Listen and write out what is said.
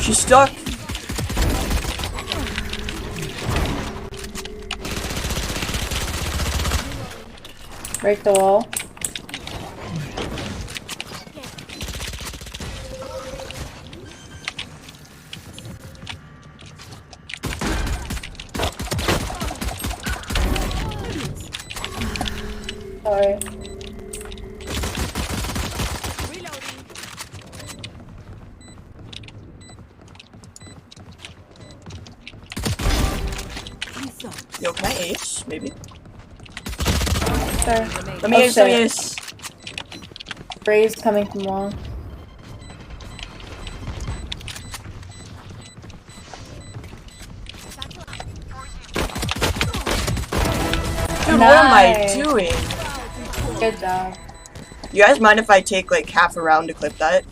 She's stuck. Break the wall. Sorry. Yo, can I ace? Maybe. Sorry. Let me ace, let me ace. Raise coming from wall. Dude, what am I doing? Good job. You guys mind if I take like half a round to clip that?